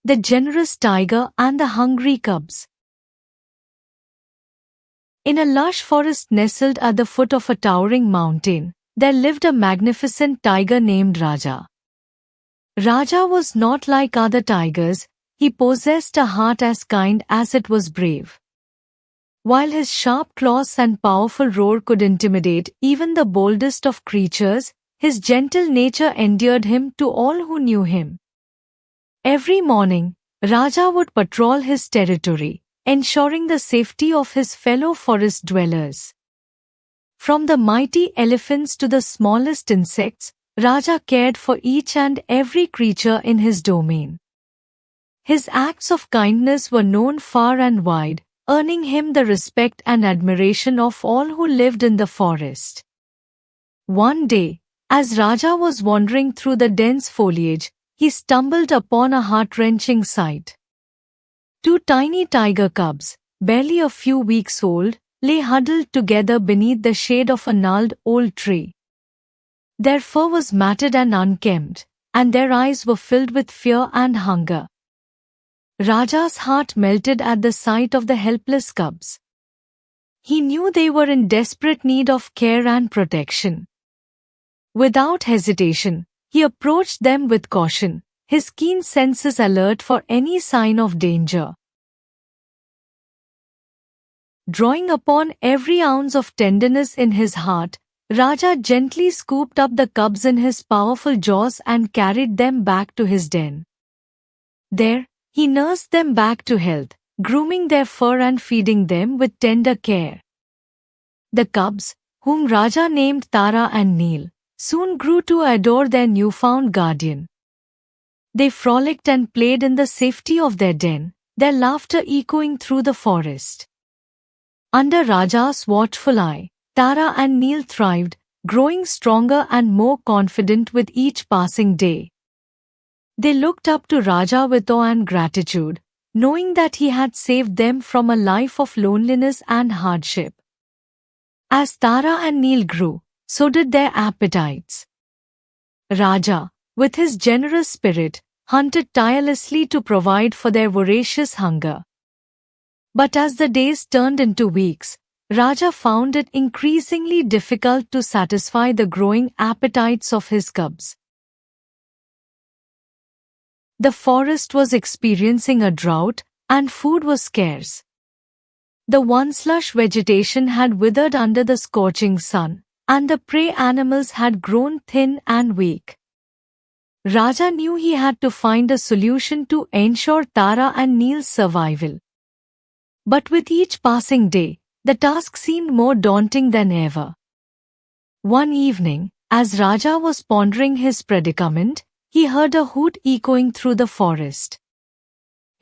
the generous tiger and the hungry cubs. In a lush forest nestled at the foot of a towering mountain, there lived a magnificent tiger named Raja. Raja was not like other tigers, he possessed a heart as kind as it was brave. While his sharp claws and powerful roar could intimidate even the boldest of creatures, his gentle nature endeared him to all who knew him. Every morning, Raja would patrol his territory, ensuring the safety of his fellow forest dwellers. From the mighty elephants to the smallest insects, Raja cared for each and every creature in his domain. His acts of kindness were known far and wide, earning him the respect and admiration of all who lived in the forest. One day, as Raja was wandering through the dense foliage, he stumbled upon a heart-wrenching sight. Two tiny tiger cubs, barely a few weeks old, lay huddled together beneath the shade of a gnarled old tree. Their fur was matted and unkempt, and their eyes were filled with fear and hunger. Raja's heart melted at the sight of the helpless cubs. He knew they were in desperate need of care and protection. Without hesitation, he approached them with caution, his keen senses alert for any sign of danger. Drawing upon every ounce of tenderness in his heart, Raja gently scooped up the cubs in his powerful jaws and carried them back to his den. There, he nursed them back to health, grooming their fur and feeding them with tender care. The cubs, whom Raja named Tara and Neel, soon grew to adore their newfound guardian. They frolicked and played in the safety of their den, their laughter echoing through the forest. Under Raja's watchful eye, Tara and Neel thrived, growing stronger and more confident with each passing day. They looked up to Raja with awe and gratitude, knowing that he had saved them from a life of loneliness and hardship. As Tara and Neel grew, so did their appetites. Raja, with his generous spirit, hunted tirelessly to provide for their voracious hunger. But as the days turned into weeks, Raja found it increasingly difficult to satisfy the growing appetites of his cubs. The forest was experiencing a drought, and food was scarce. The once lush vegetation had withered under the scorching sun, and the prey animals had grown thin and weak. Raja knew he had to find a solution to ensure Tara and Neel's survival. But with each passing day, the task seemed more daunting than ever. One evening, as Raja was pondering his predicament, he heard a hoot echoing through the forest.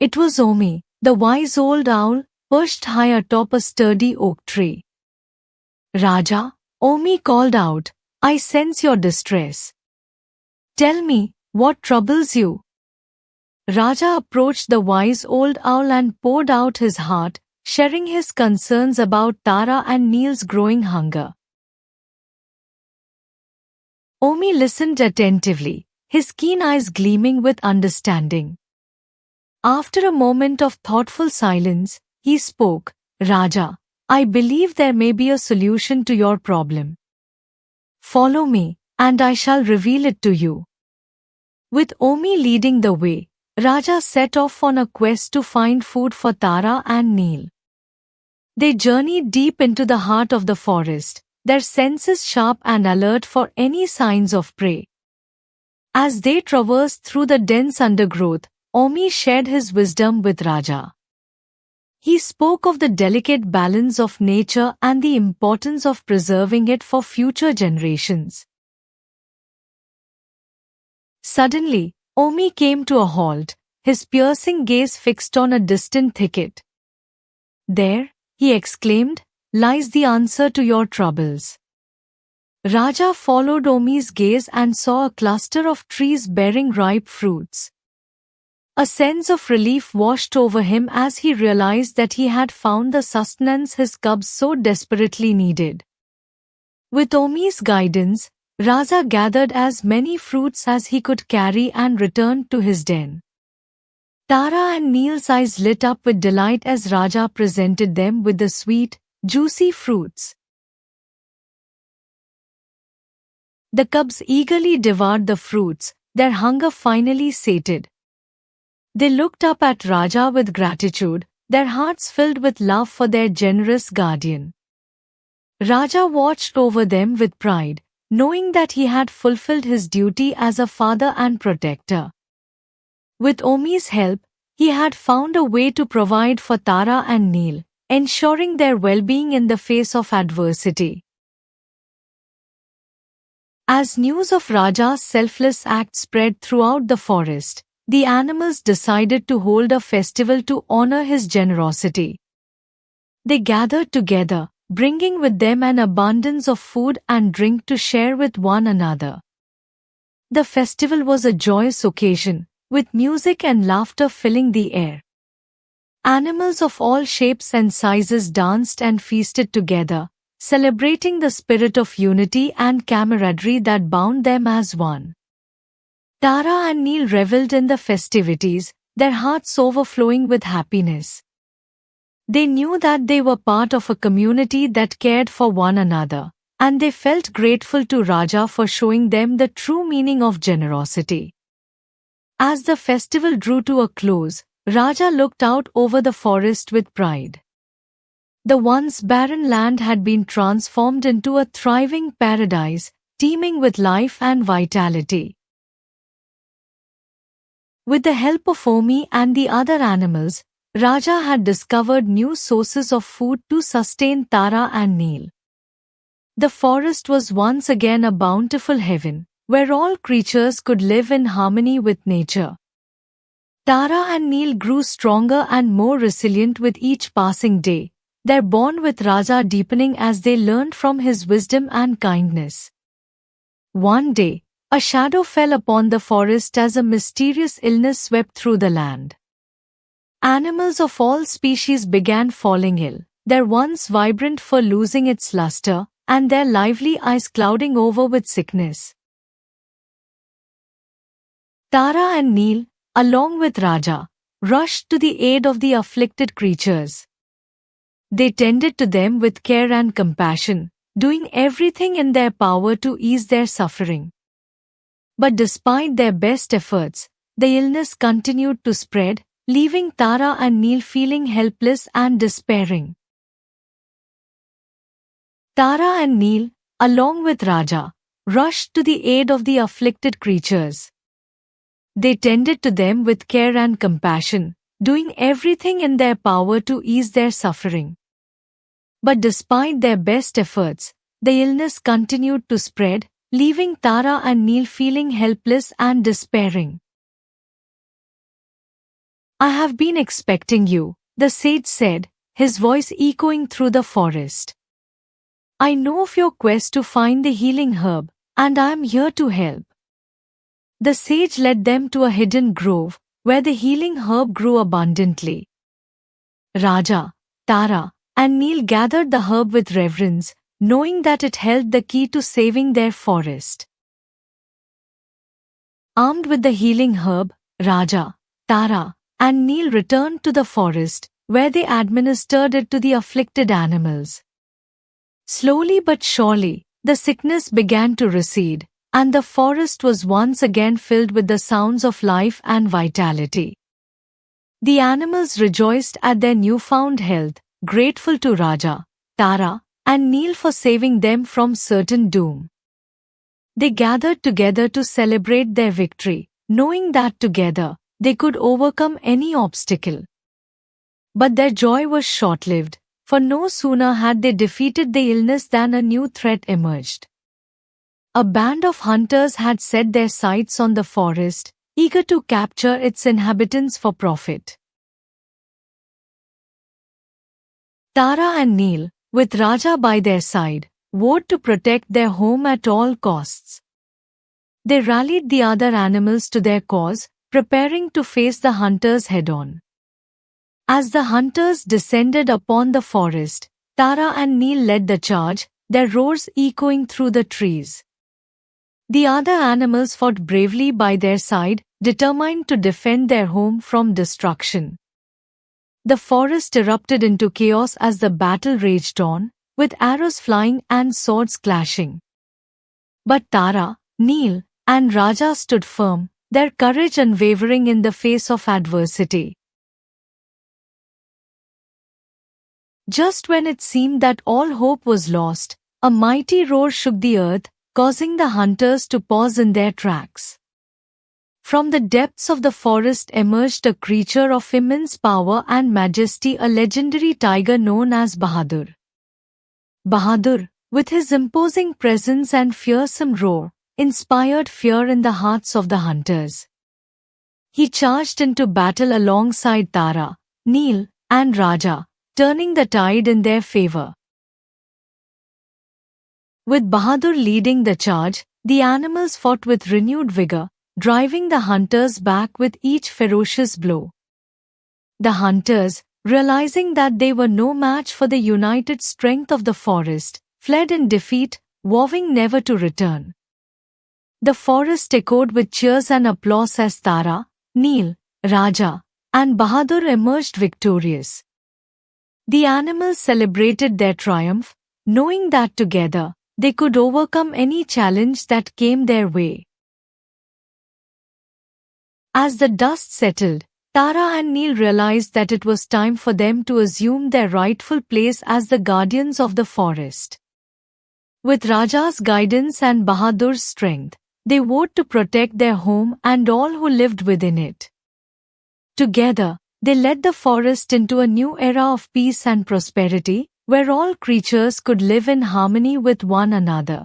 It was Omi, the wise old owl, perched high atop a sturdy oak tree. "Raja," Omi called out, "I sense your distress. Tell me, what troubles you?" Raja approached the wise old owl and poured out his heart, sharing his concerns about Tara and Neel's growing hunger. Omi listened attentively, his keen eyes gleaming with understanding. After a moment of thoughtful silence, he spoke, "Raja, I believe there may be a solution to your problem. Follow me, and I shall reveal it to you." With Omi leading the way, Raja set off on a quest to find food for Tara and Neel. They journeyed deep into the heart of the forest, their senses sharp and alert for any signs of prey. As they traversed through the dense undergrowth, Omi shared his wisdom with Raja. He spoke of the delicate balance of nature and the importance of preserving it for future generations. Suddenly, Omi came to a halt, his piercing gaze fixed on a distant thicket. "There," he exclaimed, "lies the answer to your troubles." Raja followed Omi's gaze and saw a cluster of trees bearing ripe fruits. A sense of relief washed over him as he realized that he had found the sustenance his cubs so desperately needed. With Omi's guidance, Raja gathered as many fruits as he could carry and returned to his den. Tara and Neil's eyes lit up with delight as Raja presented them with the sweet, juicy fruits. The cubs eagerly devoured the fruits, their hunger finally sated. They looked up at Raja with gratitude, their hearts filled with love for their generous guardian. Raja watched over them with pride, knowing that he had fulfilled his duty as a father and protector. With Omi's help, he had found a way to provide for Tara and Neil, ensuring their well-being in the face of adversity. As news of Raja's selfless act spread throughout the forest, the animals decided to hold a festival to honor his generosity. They gathered together, bringing with them an abundance of food and drink to share with one another. The festival was a joyous occasion, with music and laughter filling the air. Animals of all shapes and sizes danced and feasted together, celebrating the spirit of unity and camaraderie that bound them as one. Tara and Neil reveled in the festivities, their hearts overflowing with happiness. They knew that they were part of a community that cared for one another, and they felt grateful to Raja for showing them the true meaning of generosity. As the festival drew to a close, Raja looked out over the forest with pride. The once barren land had been transformed into a thriving paradise, teeming with life and vitality. With the help of Omi and the other animals, Raja had discovered new sources of food to sustain Tara and Neil. The forest was once again a bountiful heaven, where all creatures could live in harmony with nature. Tara and Neil grew stronger and more resilient with each passing day, their bond with Raja deepening as they learned from his wisdom and kindness. One day, a shadow fell upon the forest as a mysterious illness swept through the land. Animals of all species began falling ill, their once vibrant fur losing its luster, and their lively eyes clouding over with sickness. Tara and Neil, along with Raja, rushed to the aid of the afflicted creatures. They tended to them with care and compassion, doing everything in their power to ease their suffering. But despite their best efforts, the illness continued to spread, leaving Tara and Neil feeling helpless and despairing. Tara and Neil, along with Raja, rushed to the aid of the afflicted creatures. They tended to them with care and compassion, doing everything in their power to ease their suffering. But despite their best efforts, the illness continued to spread, leaving Tara and Neil feeling helpless and despairing. "I have been expecting you," the sage said, his voice echoing through the forest. "I know of your quest to find the healing herb, and I am here to help." The sage led them to a hidden grove, where the healing herb grew abundantly. Raja, Tara, and Neil gathered the herb with reverence, knowing that it held the key to saving their forest. Armed with the healing herb, Raja, Tara, and Neil returned to the forest, where they administered it to the afflicted animals. Slowly but surely, the sickness began to recede, and the forest was once again filled with the sounds of life and vitality. The animals rejoiced at their newfound health, grateful to Raja, Tara, and Neil for saving them from certain doom. They gathered together to celebrate their victory, knowing that together, they could overcome any obstacle. But their joy was short-lived, for no sooner had they defeated the illness than a new threat emerged. A band of hunters had set their sights on the forest, eager to capture its inhabitants for profit. Tara and Neil, with Raja by their side, vowed to protect their home at all costs. They rallied the other animals to their cause, preparing to face the hunters head-on. As the hunters descended upon the forest, Tara and Neil led the charge, their roars echoing through the trees. The other animals fought bravely by their side, determined to defend their home from destruction. The forest erupted into chaos as the battle raged on, with arrows flying and swords clashing. But Tara, Neel, and Raja stood firm, their courage unwavering in the face of adversity. Just when it seemed that all hope was lost, a mighty roar shook the earth, causing the hunters to pause in their tracks. From the depths of the forest emerged a creature of immense power and majesty, a legendary tiger known as Bahadur. Bahadur, with his imposing presence and fearsome roar, inspired fear in the hearts of the hunters. He charged into battle alongside Tara, Neel, and Raja, turning the tide in their favor. With Bahadur leading the charge, the animals fought with renewed vigor, driving the hunters back with each ferocious blow. The hunters, realizing that they were no match for the united strength of the forest, fled in defeat, vowing never to return. The forest echoed with cheers and applause as Tara, Neel, Raja, and Bahadur emerged victorious. The animals celebrated their triumph, knowing that together, they could overcome any challenge that came their way. As the dust settled, Tara and Neel realized that it was time for them to assume their rightful place as the guardians of the forest. With Raja's guidance and Bahadur's strength, they vowed to protect their home and all who lived within it. Together, they led the forest into a new era of peace and prosperity, where all creatures could live in harmony with one another.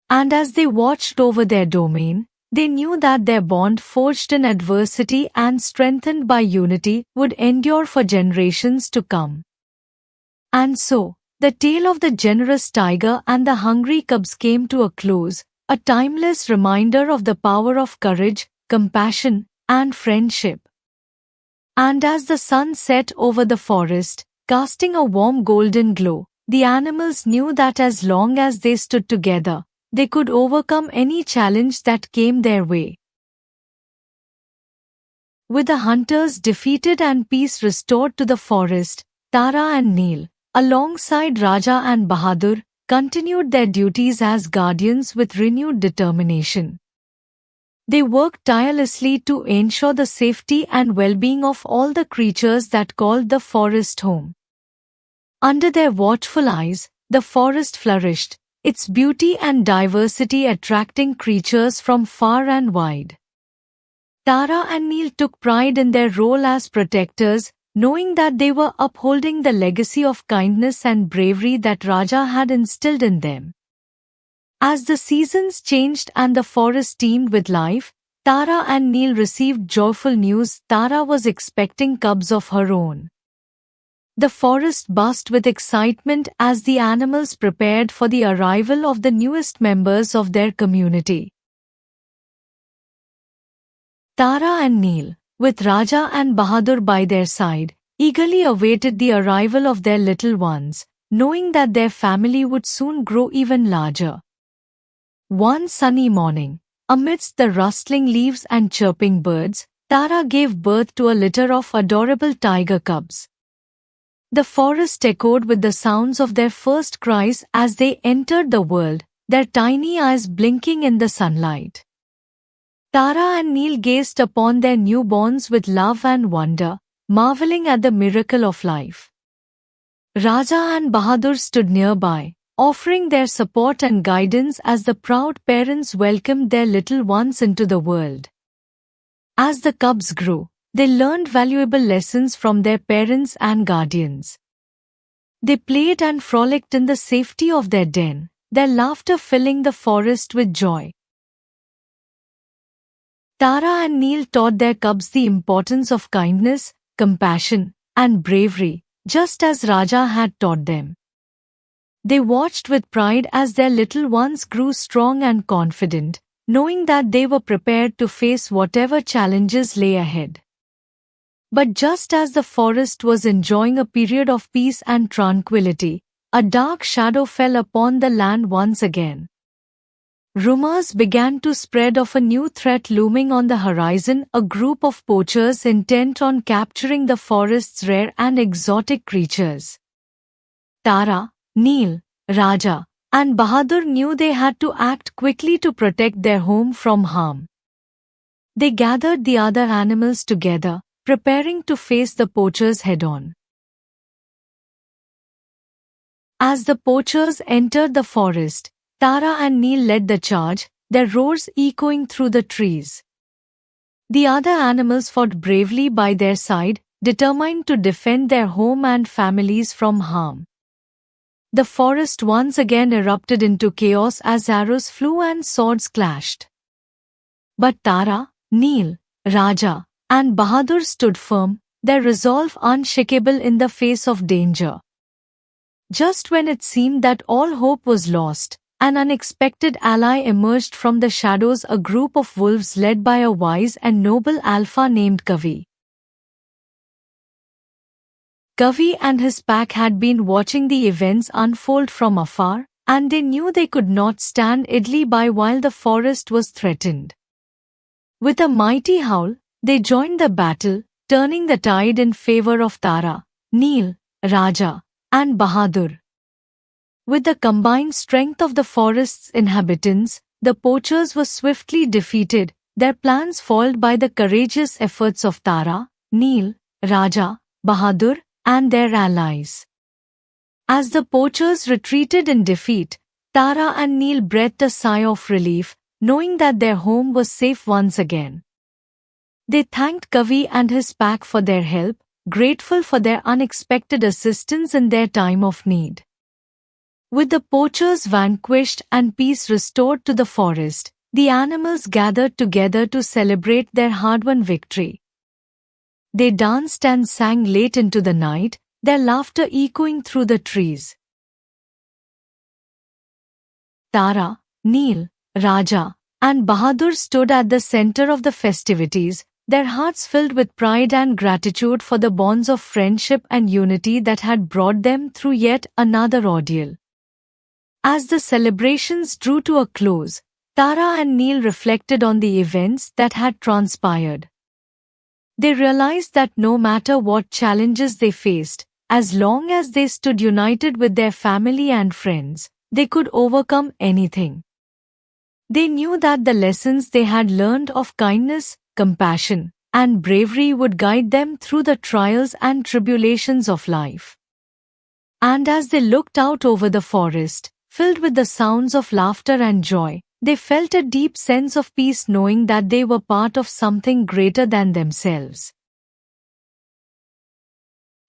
And as they watched over their domain, they knew that their bond, forged in adversity and strengthened by unity, would endure for generations to come. And so, the tale of the generous tiger and the hungry cubs came to a close, a timeless reminder of the power of courage, compassion, and friendship. And as the sun set over the forest, casting a warm golden glow, the animals knew that as long as they stood together, they could overcome any challenge that came their way. With the hunters defeated and peace restored to the forest, Tara and Neel, alongside Raja and Bahadur, continued their duties as guardians with renewed determination. They worked tirelessly to ensure the safety and well-being of all the creatures that called the forest home. Under their watchful eyes, the forest flourished, its beauty and diversity attracting creatures from far and wide. Tara and Neel took pride in their role as protectors, knowing that they were upholding the legacy of kindness and bravery that Raja had instilled in them. As the seasons changed and the forest teemed with life, Tara and Neel received joyful news. Tara was expecting cubs of her own. The forest buzzed with excitement as the animals prepared for the arrival of the newest members of their community. Tara and Neel, with Raja and Bahadur by their side, eagerly awaited the arrival of their little ones, knowing that their family would soon grow even larger. One sunny morning, amidst the rustling leaves and chirping birds, Tara gave birth to a litter of adorable tiger cubs. The forest echoed with the sounds of their first cries as they entered the world, their tiny eyes blinking in the sunlight. Tara and Neel gazed upon their newborns with love and wonder, marveling at the miracle of life. Raja and Bahadur stood nearby, offering their support and guidance as the proud parents welcomed their little ones into the world. As the cubs grew, they learned valuable lessons from their parents and guardians. They played and frolicked in the safety of their den, their laughter filling the forest with joy. Tara and Neel taught their cubs the importance of kindness, compassion, and bravery, just as Raja had taught them. They watched with pride as their little ones grew strong and confident, knowing that they were prepared to face whatever challenges lay ahead. But just as the forest was enjoying a period of peace and tranquility, a dark shadow fell upon the land once again. Rumors began to spread of a new threat looming on the horizon, a group of poachers intent on capturing the forest's rare and exotic creatures. Tara, Neil, Raja, and Bahadur knew they had to act quickly to protect their home from harm. They gathered the other animals together, preparing to face the poachers head-on. As the poachers entered the forest, Tara and Neil led the charge, their roars echoing through the trees. The other animals fought bravely by their side, determined to defend their home and families from harm. The forest once again erupted into chaos as arrows flew and swords clashed. But Tara, Neil, Raja, and Bahadur stood firm, their resolve unshakable in the face of danger. Just when it seemed that all hope was lost, an unexpected ally emerged from the shadows, a group of wolves led by a wise and noble alpha named Kavi. Kavi and his pack had been watching the events unfold from afar, and they knew they could not stand idly by while the forest was threatened. With a mighty howl, they joined the battle, turning the tide in favor of Tara, Neil, Raja, and Bahadur. With the combined strength of the forest's inhabitants, the poachers were swiftly defeated, their plans foiled by the courageous efforts of Tara, Neil, Raja, Bahadur, and their allies. As the poachers retreated in defeat, Tara and Neil breathed a sigh of relief, knowing that their home was safe once again. They thanked Kavi and his pack for their help, grateful for their unexpected assistance in their time of need. With the poachers vanquished and peace restored to the forest, the animals gathered together to celebrate their hard-won victory. They danced and sang late into the night, their laughter echoing through the trees. Tara, Neil, Raja, and Bahadur stood at the center of the festivities, their hearts filled with pride and gratitude for the bonds of friendship and unity that had brought them through yet another ordeal. As the celebrations drew to a close, Tara and Neil reflected on the events that had transpired. They realized that no matter what challenges they faced, as long as they stood united with their family and friends, they could overcome anything. They knew that the lessons they had learned of kindness, compassion, and bravery would guide them through the trials and tribulations of life. And as they looked out over the forest, filled with the sounds of laughter and joy, they felt a deep sense of peace knowing that they were part of something greater than themselves.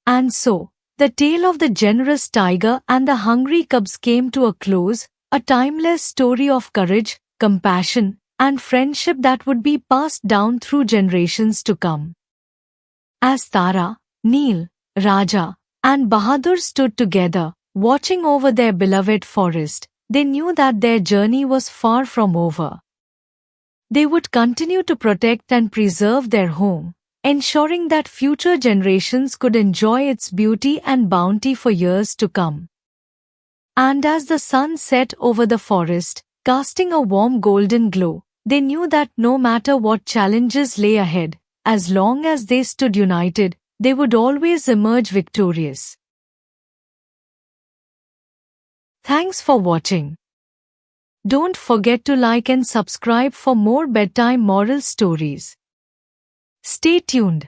And so, the tale of the generous tiger and the hungry cubs came to a close, a timeless story of courage, compassion, and friendship that would be passed down through generations to come. As Tara, Neil, Raja, and Bahadur stood together, watching over their beloved forest, they knew that their journey was far from over. They would continue to protect and preserve their home, ensuring that future generations could enjoy its beauty and bounty for years to come. And as the sun set over the forest, casting a warm golden glow, they knew that no matter what challenges lay ahead, as long as they stood united, they would always emerge victorious. Thanks for watching. Don't forget to like and subscribe for more bedtime moral stories. Stay tuned.